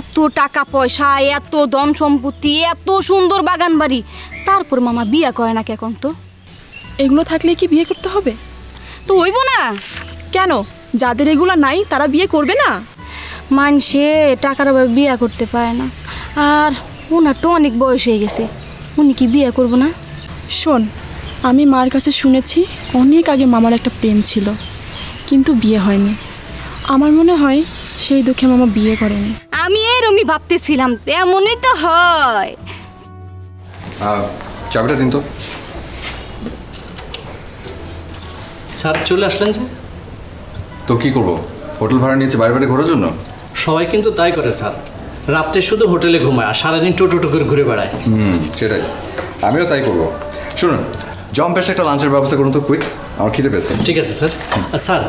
এত টাকা পয়সা, এত ধন সম্পত্তি, এত সুন্দর বাগান বাড়ি, তারপর মামা বিয়া করে না কেন তো? এগুলো থাকলে কি বিয়ে করতে হবে? তো হইব না কেন? যাদের এগুলো নাই তারা বিয়ে করবে না? মানুষে টাকার অভাবে বিয়া করতে পারে না, আর ওনার তো অনেক বয়স হয়ে গেছে, উনি কি বিয়ে করবো না? শোন, আমি মার কাছে শুনেছি অনেক আগে মামার একটা প্রেম ছিল, কিন্তু বিয়ে হয়নি। আমার মনে হয় সেই দুঃখে মামা বিয়ে করেনি। আমি এরমই ভাবতেছিলাম, তেমনই তো হয়। চাবিটা দিন তো। স্যার চলে আসলেন যে? তো কি করবো, হোটেল ভাড়া নিয়েছে বাইরে বাইরে ঘোরার জন্য? সবাই কিন্তু তাই করে স্যার, রাত্রে শুধু হোটেলে ঘুমায় আর সারাদিন টোটো করে ঘুরে বেড়ায়। সেটাই, আমিও তাই করবো। শুনুন, জম্পের একটা লাঞ্চের ব্যবস্থা করুন তো, কুইক, আমার খিদে পেয়েছে। ঠিক আছে স্যার। স্যার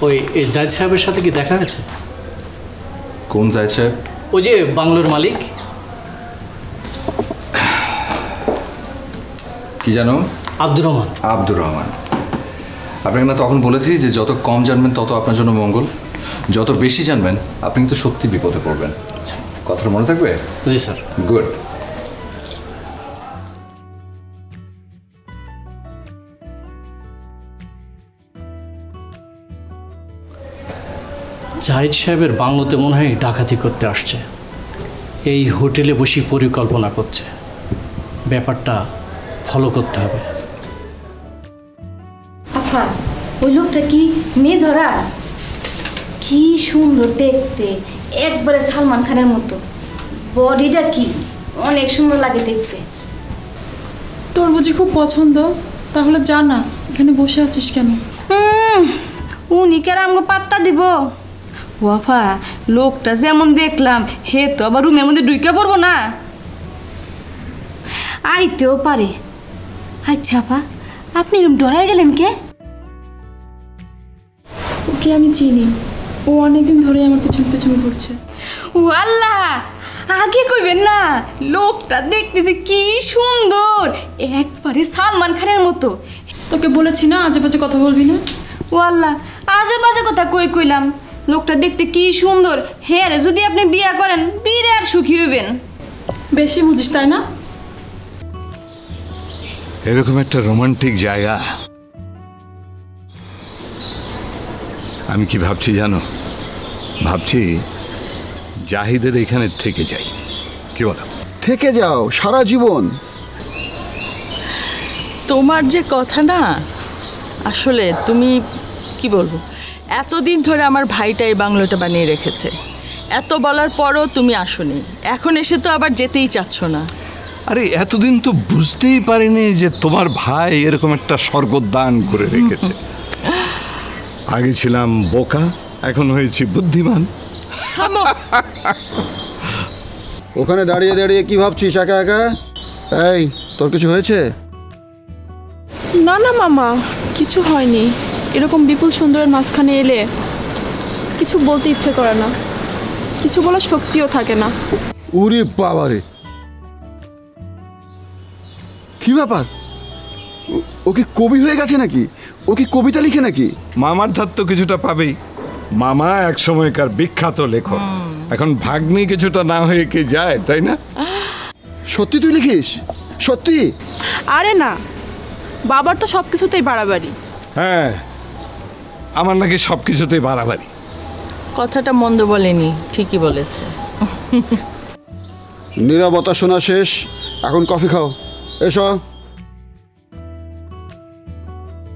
ওই জাহিদ সাহেবের সাথে কি দেখা হয়েছে? কোন জাহিদ সাহেব? ওই যে বাংলোর মালিক। কি জানো? আব্দুর রহমান। আব্দুর রহমান। আপনাকে না তখন বলেছি যে যত কম জানবেন তত আপনার জন্য মঙ্গল, যত বেশি জানবেন আপনি কিন্তু সত্যি বিপদে পড়বেন। কথাটা মনে থাকবে? জি স্যার। গুড। জাহিদ সাহেবের বাংলোতে মনে হয় ডাকাতি করতে আসছে, এই হোটেলে বসে পরিকল্পনা করছে। ব্যাপারটা ফলো করতে হবে। আফা, ওই লোকটা কি মেয়ে ধরা? কি সুন্দর দেখতে, একবারে সালমান খানের মতো। বডিটা কি অনেক সুন্দর লাগে দেখতে। তোর বুঝি খুব পছন্দ? তাহলে যা না, এখানে বসে আছিস কেন? উনি কে আমগো পাত্তা দিব? ওয়াফা, লোকটা যেমন দেখলাম হে তো আবার রুমের মধ্যে ঢুকে পড়বো না, আইতেও পারে। আচ্ছা আপা, আপনি রুম ডরাই গেলেন কে? ওকে আমি চিনি, ও অনেকদিন ধরে আমার পেছন পেছন ঘুরছে। ও আল্লাহ, আগে কইবেন না, লোকটা দেখতেছি কি সুন্দর, একবারে সালমান খানের মতো। তোকে বলেছি না আজে বাজে কথা বলবি না। ও আল্লাহ, আজে বাজে কথা কইলাম? লোকটা দেখতে কি সুন্দর, হে রে যদি আপনি বিয়া করেন বিরাট সুখী হইবেন। বেশি বুঝিস তাই না? এরকম একটা রোমান্টিক জায়গা আমি কি ভাবছি জানো? ভাবছি জাহিদের এখানে থেকে যাই, কি বলো? থেকে যাও সারা জীবন। তোমার যে কথা না, আসলে তুমি কি বলবো, এতদিন ধরে আমার ভাইটা এই বাংলোটা বানিয়ে রেখেছে, এত বলার পরও তুমি আসোনি, এখন এসে তো আবার যেতেই চাচ্ছ না। আরে এতদিন তো বুঝতেই পারিনি যে তোমার ভাই এরকম একটা স্বর্গদান করে রেখেছে। আগে ছিলাম বোকা, এখন হয়েছি বুদ্ধিমান। ওখানে দাঁড়িয়ে দাঁড়িয়ে কি ভাবছিস একা একা? এই, তোর কিছু হয়েছে? না না মামা, কিছু হয়নি। এরকম বিপুল সুন্দরের মাঝখানে এলে কিছু বলতে ইচ্ছে করে না, কিছু বলার শক্তিও থাকে না। উরে বাবারে, কি ব্যাপার? ও কি কবি হয়ে গেছে নাকি? ও কি কবিতা লিখে নাকি? মামার ধার তো কিছুটা পাবেই, মামা এক সময়কার বিখ্যাত লেখক, এখন ভাগ্নি কিছুটা না হয়ে কি যায়, তাই না? সত্যি তুই লিখিস? সত্যি? আরে না, বাবার তো সব কিছুতেই বাড়াবাড়ি। হ্যাঁ, আমার নাকি সব কিছুতেই বাড়াবাড়ি। কথাটা মন্দ বলেনি, ঠিকই বলেছে। নীরবতা শোনা শেষ, এখন কফি খাও, এসো।